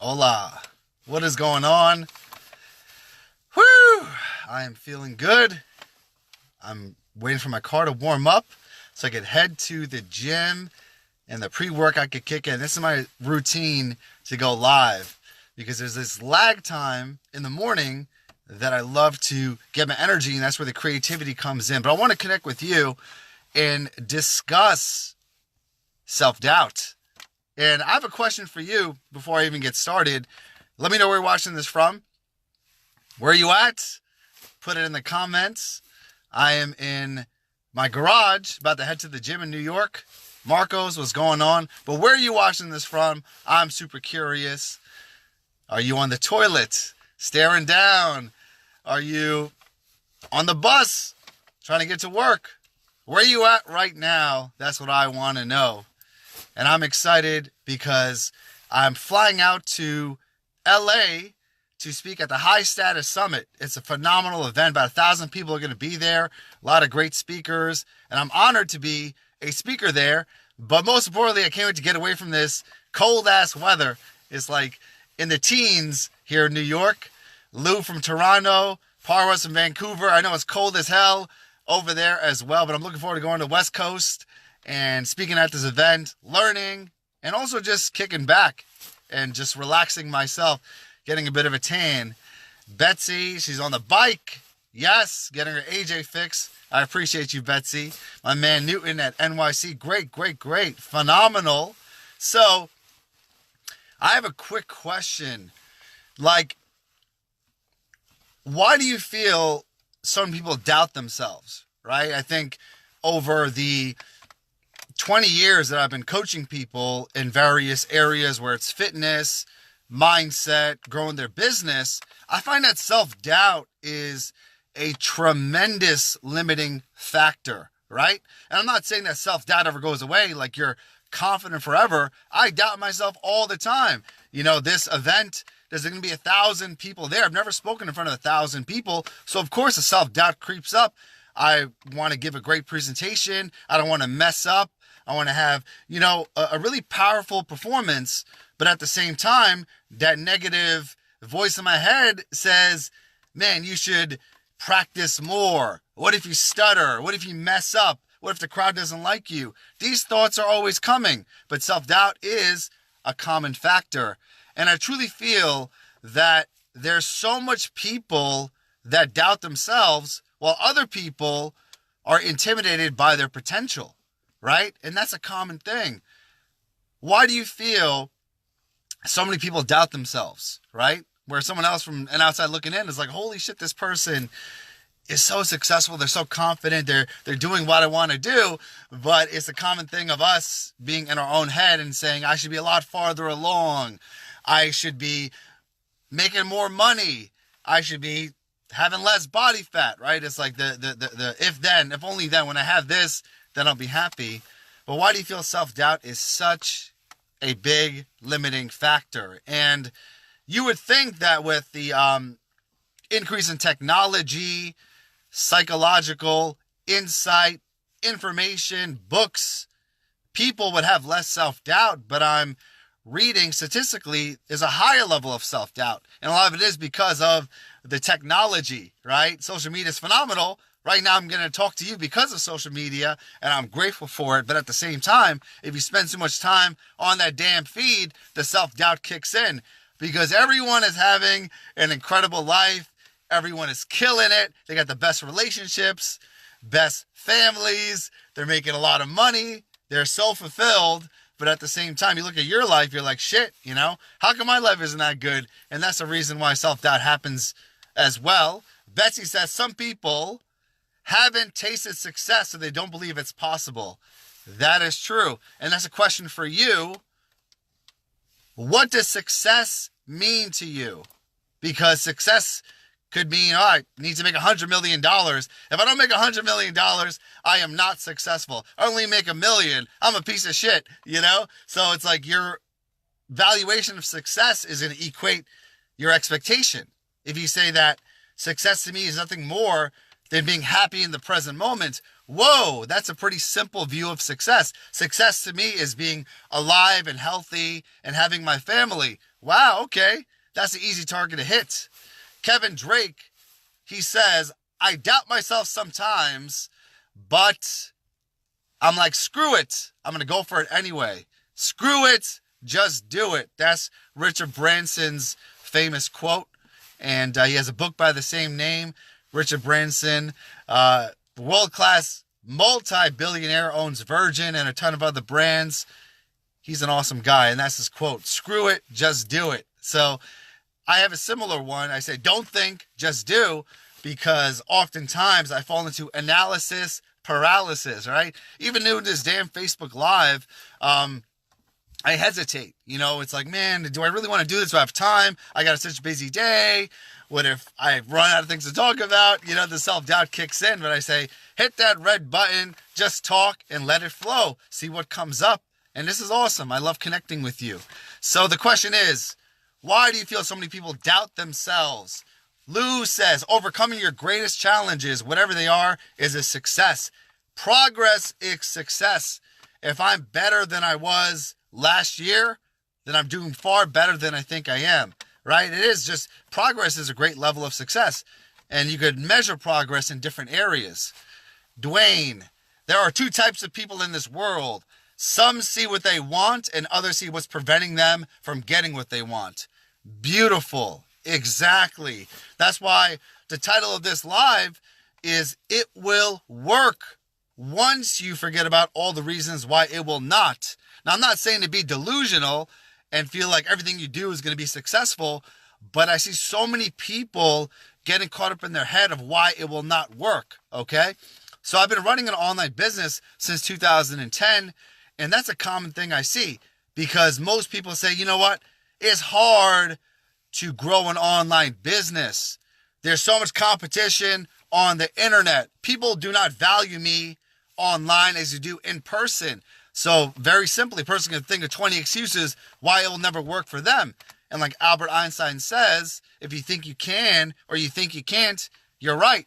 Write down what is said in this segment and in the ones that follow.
Hola. What is going on? Whew. I am feeling good. I'm waiting for my car to warm up so I could head to the gym and the pre-work I could kick in. This is my routine to go live because there's this lag time in the morning that I love to get my energy, and that's where the creativity comes in. But I want to connect with you and discuss self-doubt. And I have a question for you before I even get started. Let me know where you're watching this from. Where are you at? Put it in the comments. I am in my garage, about to head to the gym in New York. Marcos, what's going on? But where are you watching this from? I'm super curious. Are you on the toilet, staring down? Are you on the bus, trying to get to work? Where are you at right now? That's what I want to know. And I'm excited because I'm flying out to LA to speak at the High Status Summit. It's a phenomenal event. About 1,000 people are going to be there. A lot of great speakers. And I'm honored to be a speaker there. But most importantly, I can't wait to get away from this cold-ass weather. It's like in the teens here in New York. Lou from Toronto. Parwas from Vancouver. I know it's cold as hell over there as well. But I'm looking forward to going to the West Coast and speaking at this event, learning, and also just kicking back and just relaxing myself, getting a bit of a tan. Betsy, she's on the bike. Yes, getting her AJ fix. I appreciate you, Betsy. My man Newton at NYC. Great. Phenomenal. So, I have a quick question. Like, why do you feel some people doubt themselves, right? I think over the 20 years that I've been coaching people in various areas where it's fitness, mindset, growing their business, I find that self-doubt is a tremendous limiting factor, right? And I'm not saying that self-doubt ever goes away, like you're confident forever. I doubt myself all the time. You know, this event, there's going to be 1,000 people there. I've never spoken in front of 1,000 people. So of course the self-doubt creeps up. I want to give a great presentation. I don't want to mess up. I want to have, a really powerful performance, but at the same time, that negative voice in my head says, man, you should practice more. What if you stutter? What if you mess up? What if the crowd doesn't like you? These thoughts are always coming, but self-doubt is a common factor. And I truly feel that there's so much people that doubt themselves while other people are intimidated by their potential. Right? And that's a common thing. Why do you feel so many people doubt themselves, right? Where someone else from an outside looking in is like, holy shit, this person is so successful. They're so confident. They're doing what I want to do. But it's a common thing of us being in our own head and saying, I should be a lot farther along. I should be making more money. I should be having less body fat, right? It's like the if only then, when I have this, then I'll be happy. But why do you feel self-doubt is such a big limiting factor? And you would think that with the increase in technology, psychological insight, information, books, people would have less self-doubt, but I'm reading statistically is a higher level of self-doubt. And a lot of it is because of the technology, right? Social media is phenomenal. Right now, I'm going to talk to you because of social media, and I'm grateful for it. But at the same time, if you spend too much time on that damn feed, the self-doubt kicks in because everyone is having an incredible life. Everyone is killing it. They got the best relationships, best families. They're making a lot of money. They're so fulfilled. But at the same time, you look at your life, you're like, shit, how come my life isn't that good? And that's the reason why self-doubt happens as well. Betsy says some people haven't tasted success, so they don't believe it's possible. That is true. And that's a question for you. What does success mean to you? Because success could mean, I need to make $100 million. If I don't make $100 million, I am not successful. I only make $1 million. I'm a piece of shit, So it's like your valuation of success is going to equate your expectation. If you say that success to me is nothing more than being happy in the present moment, whoa, that's a pretty simple view of success. Success to me is being alive and healthy and having my family. Wow, okay. That's an easy target to hit. Kevin Drake, he says, I doubt myself sometimes, but I'm like, screw it. I'm going to go for it anyway. Screw it. Just do it. That's Richard Branson's famous quote. And he has a book by the same name. Richard Branson, world-class multi-billionaire, owns Virgin and a ton of other brands. He's an awesome guy. And that's his quote. Screw it. Just do it. So I have a similar one. I say, don't think, just do. Because oftentimes I fall into analysis paralysis, right? Even doing this damn Facebook Live, I hesitate. It's like, man, do I really want to do this? Do I have time? I got such a busy day. What if I run out of things to talk about? The self-doubt kicks in, but I say, hit that red button, just talk and let it flow. See what comes up. And this is awesome. I love connecting with you. So the question is, why do you feel so many people doubt themselves? Lou says, overcoming your greatest challenges, whatever they are, is a success. Progress is success. If I'm better than I was last year, then I'm doing far better than I think I am, right? It is just, progress is a great level of success. And you could measure progress in different areas. Dwayne, there are two types of people in this world. Some see what they want and others see what's preventing them from getting what they want. Beautiful. Exactly. That's why the title of this live is It Will Work once you forget about all the reasons why it will not. Now, I'm not saying to be delusional and feel like everything you do is going to be successful, but I see so many people getting caught up in their head of why it will not work, okay? So I've been running an online business since 2010, and that's a common thing I see because most people say, you know what, it's hard to grow an online business. There's so much competition on the internet. People do not value me online as you do in person. So very simply, a person can think of 20 excuses why it will never work for them. And like Albert Einstein says, if you think you can or you think you can't, you're right.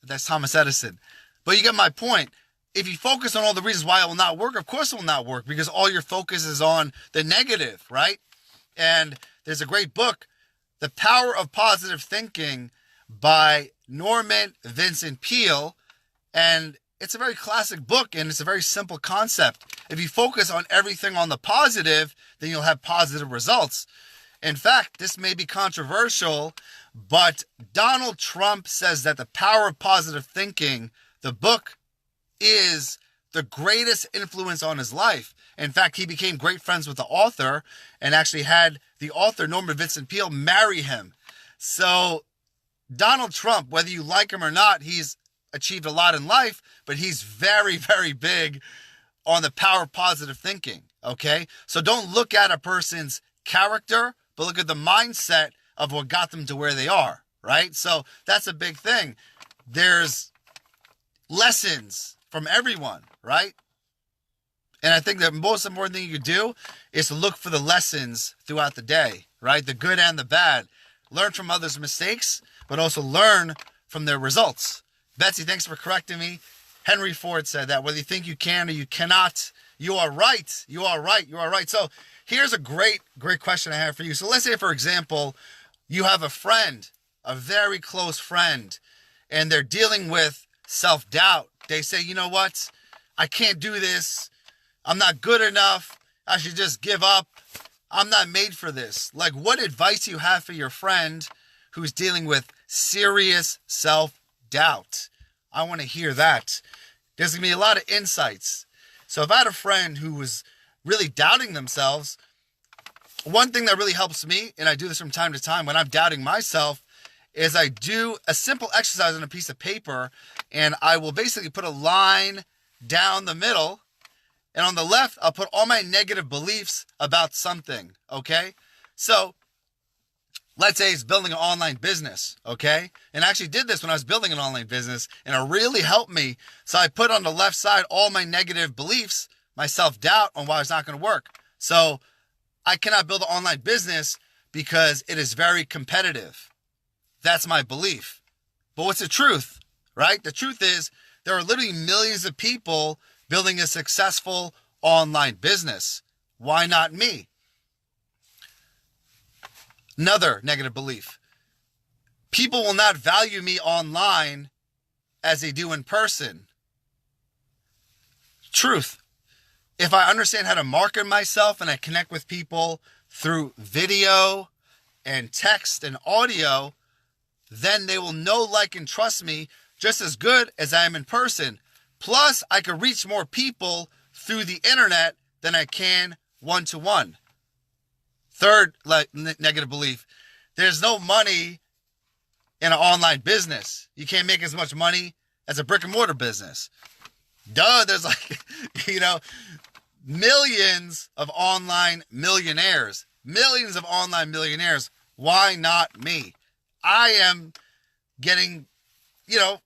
That's Thomas Edison. But you get my point. If you focus on all the reasons why it will not work, of course it will not work because all your focus is on the negative, right? And there's a great book, The Power of Positive Thinking by Norman Vincent Peale. And it's a very classic book and it's a very simple concept. If you focus on everything on the positive, then you'll have positive results. In fact, this may be controversial, but Donald Trump says that The Power of Positive Thinking, the book, is the greatest influence on his life. In fact, he became great friends with the author and actually had the author, Norman Vincent Peale, marry him. So Donald Trump, whether you like him or not, he's achieved a lot in life, but he's very, very big on the power of positive thinking, okay? So don't look at a person's character, but look at the mindset of what got them to where they are, right? So that's a big thing. There's lessons from everyone, right? And I think the most important thing you can do is to look for the lessons throughout the day, right? The good and the bad. Learn from others' mistakes, but also learn from their results. Betsy, thanks for correcting me. Henry Ford said that whether you think you can or you cannot, you are right. You are right. You are right. So here's a great question I have for you. So let's say, for example, you have a friend, a very close friend, and they're dealing with self-doubt. They say, you know what? I can't do this. I'm not good enough. I should just give up. I'm not made for this. Like, what advice do you have for your friend who's dealing with serious self-doubt? I want to hear that. There's going to be a lot of insights. So if I had a friend who was really doubting themselves, one thing that really helps me, and I do this from time to time when I'm doubting myself, is I do a simple exercise on a piece of paper, and I will basically put a line down the middle, and on the left, I'll put all my negative beliefs about something, okay? So let's say it's building an online business, okay? And I actually did this when I was building an online business, and it really helped me. So I put on the left side all my negative beliefs, my self-doubt on why it's not going to work. So I cannot build an online business because it is very competitive. That's my belief. But what's the truth, right? The truth is there are literally millions of people building a successful online business. Why not me? Another negative belief. People will not value me online as they do in person. Truth. If I understand how to market myself and I connect with people through video and text and audio, then they will know, like, and trust me just as good as I am in person. Plus, I can reach more people through the internet than I can one-to-one. Third negative belief. There's no money in an online business. You can't make as much money as a brick and mortar business. There's millions of online millionaires. Millions of online millionaires. Why not me? I am getting,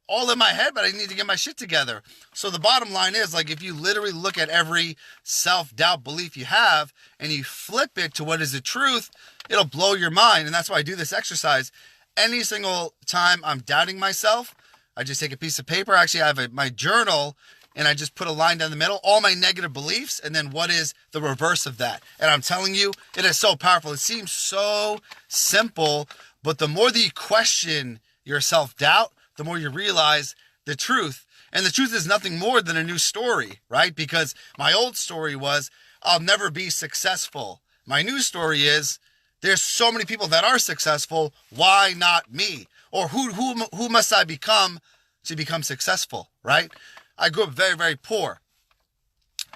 all in my head, but I need to get my shit together. So the bottom line is, if you literally look at every self-doubt belief you have and you flip it to what is the truth, it'll blow your mind. And that's why I do this exercise. Any single time I'm doubting myself, I just take a piece of paper. Actually, I have my journal, and I just put a line down the middle, all my negative beliefs, and then what is the reverse of that. And I'm telling you, it is so powerful. It seems so simple, but the more that you question your self-doubt, the more you realize the truth. And the truth is nothing more than a new story, right? Because my old story was, I'll never be successful. My new story is, there's so many people that are successful. Why not me? Or who must I become to become successful, right? I grew up very, very poor.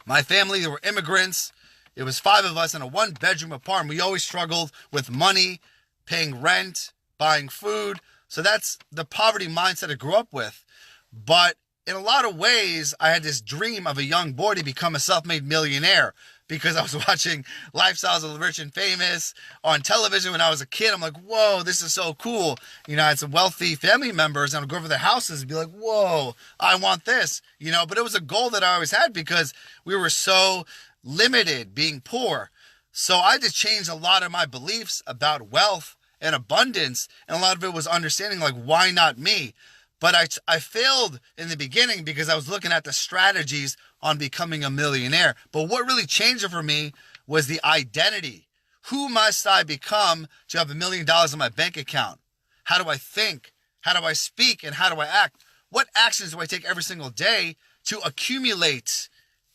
My family, they were immigrants. It was 5 of us in a 1-bedroom apartment. We always struggled with money, paying rent, buying food. So that's the poverty mindset I grew up with. But in a lot of ways, I had this dream of a young boy to become a self-made millionaire because I was watching Lifestyles of the Rich and Famous on television when I was a kid. I'm like, whoa, this is so cool. I had some wealthy family members, and I would go over to their houses and be like, whoa, I want this. But it was a goal that I always had because we were so limited being poor. So I had to change a lot of my beliefs about wealth and abundance, and a lot of it was understanding, why not me? But I failed in the beginning because I was looking at the strategies on becoming a millionaire. But what really changed it for me was the identity. Who must I become to have $1 million in my bank account? How do I think? How do I speak? And how do I act? What actions do I take every single day to accumulate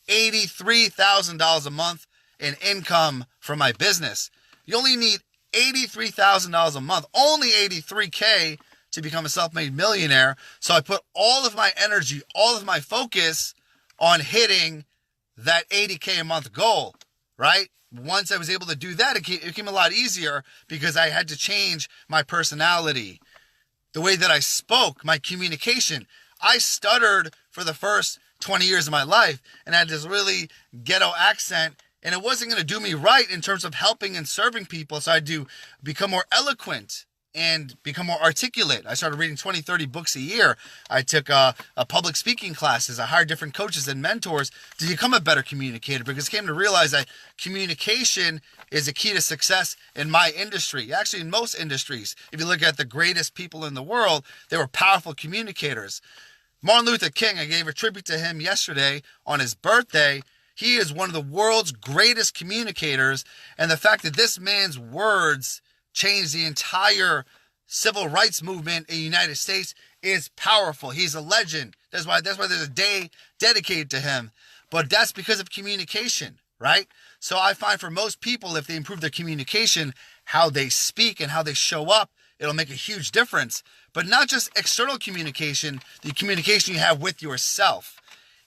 $83,000 a month in income from my business? You only need $83,000 a month, only $83K to become a self-made millionaire. So I put all of my energy, all of my focus on hitting that $80K a month goal, right? Once I was able to do that, it became a lot easier because I had to change my personality, the way that I spoke, my communication. I stuttered for the first 20 years of my life and had this really ghetto accent, and it wasn't going to do me right in terms of helping and serving people. So I had to become more eloquent and become more articulate. I started reading 20, 30 books a year. I took a public speaking classes. I hired different coaches and mentors to become a better communicator because I came to realize that communication is a key to success in my industry. Actually, in most industries. If you look at the greatest people in the world, they were powerful communicators. Martin Luther King, I gave a tribute to him yesterday on his birthday. He is one of the world's greatest communicators, and the fact that this man's words changed the entire civil rights movement in the United States is powerful. He's a legend. That's why there's a day dedicated to him. But that's because of communication, right? So I find for most people, if they improve their communication, how they speak and how they show up, it'll make a huge difference. But not just external communication, the communication you have with yourself.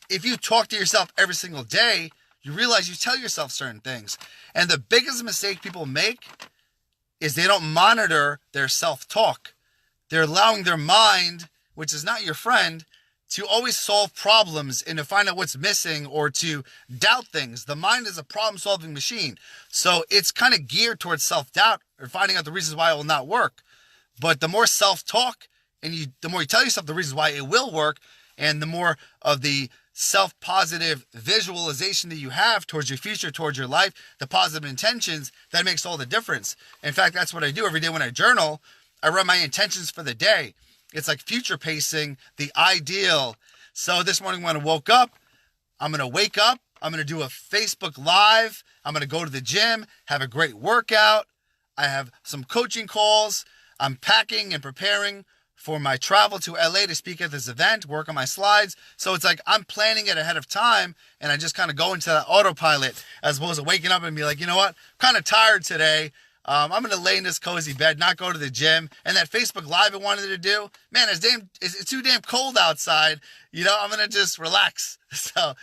If you talk to yourself every single day, you realize you tell yourself certain things. And the biggest mistake people make is they don't monitor their self-talk. They're allowing their mind, which is not your friend, to always solve problems and to find out what's missing or to doubt things. The mind is a problem-solving machine. So it's kind of geared towards self-doubt or finding out the reasons why it will not work. But the more self-talk and the more you tell yourself the reasons why it will work, and the more of the self-positive visualization that you have towards your future, towards your life, the positive intentions, that makes all the difference. In fact, that's what I do every day when I journal. I write my intentions for the day. It's like future pacing, the ideal. So this morning when I woke up, I'm going to wake up. I'm going to do a Facebook Live. I'm going to go to the gym, have a great workout. I have some coaching calls. I'm packing and preparing for my travel to LA to speak at this event, work on my slides. So it's like I'm planning it ahead of time, and I just kind of go into that autopilot as opposed to waking up and be like, you know what, I'm kind of tired today. I'm going to lay in this cozy bed, not go to the gym. And that Facebook Live I wanted to do, man, it's too damn cold outside. I'm going to just relax. So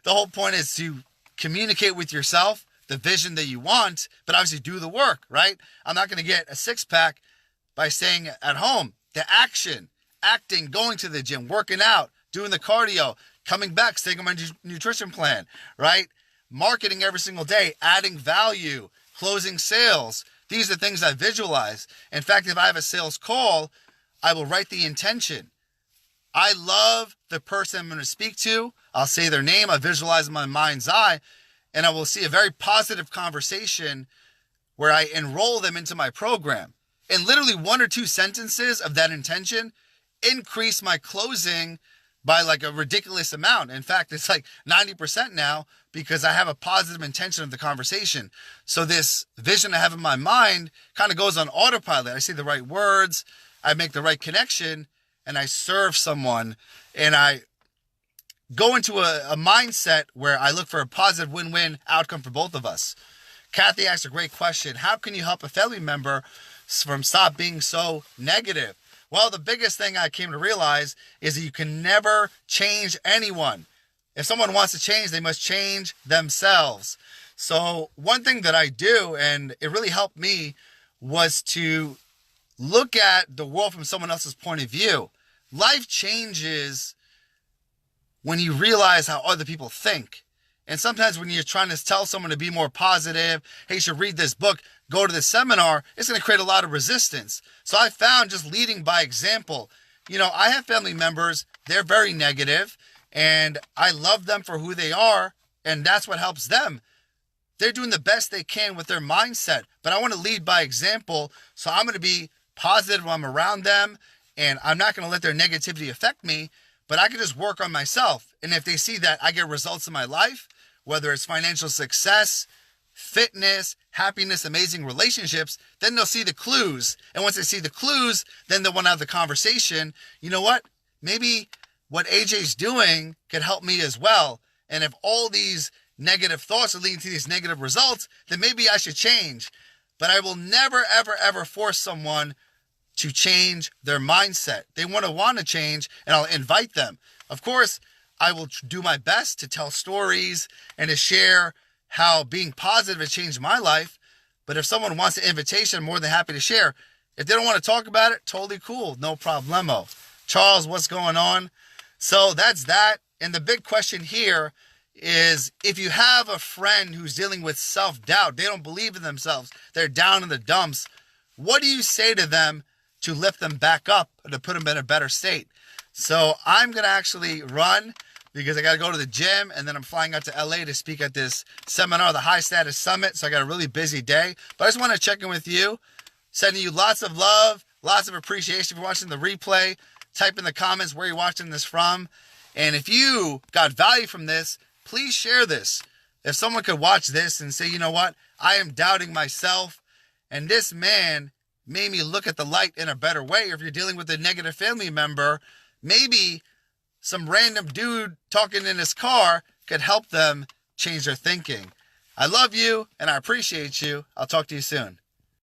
the whole point is to communicate with yourself the vision that you want, but obviously do the work, right? I'm not going to get a six-pack by staying at home. The action, acting, going to the gym, working out, doing the cardio, coming back, staying on my nutrition plan, right? Marketing every single day, adding value, closing sales. These are things I visualize. In fact, if I have a sales call, I will write the intention. I love the person I'm going to speak to. I'll say their name. I visualize in my mind's eye, and I will see a very positive conversation where I enroll them into my program. And literally 1 or 2 sentences of that intention increase my closing by like a ridiculous amount. In fact, it's like 90% now because I have a positive intention of the conversation. So this vision I have in my mind kind of goes on autopilot. I say the right words, I make the right connection, and I serve someone, and I go into a mindset where I look for a positive win-win outcome for both of us. Kathy asked a great question. How can you help a family member from stop being so negative? Well, the biggest thing I came to realize is that you can never change anyone. If someone wants to change, they must change themselves. So one thing that I do, and it really helped me, was to look at the world from someone else's point of view. Life changes when you realize how other people think. And sometimes when you're trying to tell someone to be more positive, hey, you should read this book, go to this seminar, it's going to create a lot of resistance. So I found just leading by example. I have family members, they're very negative, and I love them for who they are, and that's what helps them. They're doing the best they can with their mindset, but I want to lead by example, so I'm going to be positive when I'm around them, and I'm not going to let their negativity affect me, but I can just work on myself. And if they see that I get results in my life, whether it's financial success, fitness, happiness, amazing relationships, then they'll see the clues. And once they see the clues, then they'll want to have the conversation. You know what? Maybe what AJ's doing could help me as well. And if all these negative thoughts are leading to these negative results, then maybe I should change. But I will never, ever, ever force someone to change their mindset. They want to change, and I'll invite them. Of course, I will do my best to tell stories and to share how being positive has changed my life. But if someone wants an invitation, I'm more than happy to share. If they don't want to talk about it, totally cool. No problemo. Charles, what's going on? So that's that. And the big question here is, if you have a friend who's dealing with self-doubt, they don't believe in themselves, they're down in the dumps, what do you say to them to lift them back up or to put them in a better state? So I'm going to actually run because I got to go to the gym, and then I'm flying out to LA to speak at this seminar, the High Status Summit. So I got a really busy day, but I just want to check in with you, sending you lots of love, lots of appreciation for watching the replay. Type in the comments where you're watching this from. And if you got value from this, please share this. If someone could watch this and say, you know what, I am doubting myself, and this man made me look at the light in a better way. Or if you're dealing with a negative family member, maybe some random dude talking in his car could help them change their thinking. I love you and I appreciate you. I'll talk to you soon.